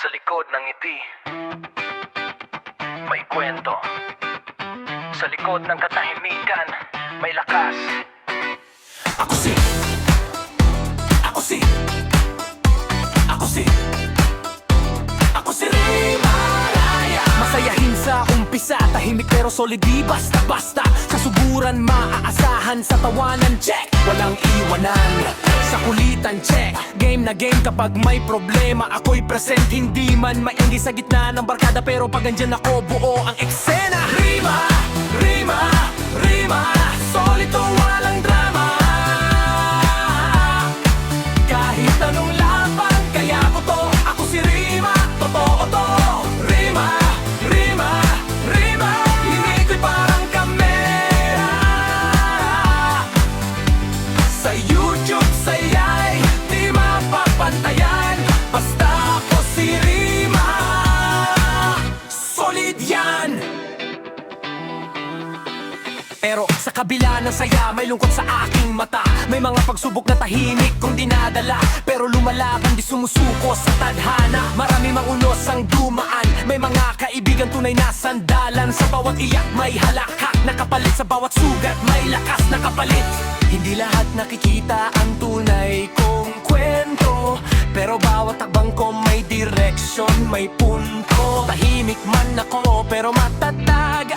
Sa likod ng ngiti may kwento. Sa likod ng katahimikan may lakas. Ako si Ray Malaya. Masayahin sa umpisa, tahimik pero solid, di basta-basta. Kasuburan, maaasahan, sa tawanan, check. Walang iwanan, sa kulitan, check. Game na game kapag may problema, ako'y present. Hindi man mainggi sa gitna ng barkada, pero pag andyan ako, buo ang eksena. Rima, rima, rima, solito, walang drama. Kahit anong laban, kaya ko to. Ako si Rima, totoo to. Rima, rima, rima, hindi ko'y parang kamera. Sa YouTube, sayay, di mapapantayan. Basta ako si Rima, solid yan. Pero sa kabila ng saya, may lungkot sa aking mata. May mga pagsubok na tahimik kong dinadala, pero lumalaban, di sumusuko sa tadhana. Marami mang unos ang dumaan, may mga kaibigan tunay na sandalan. Sa bawat iyak may halakhak na kapalit, sa bawat sugat may lakas na kapalit. Hindi lahat nakikita ang tunay kong kwento, pero bawat takbang ko may direksyon, may punto. Tahimik man ako, pero matatag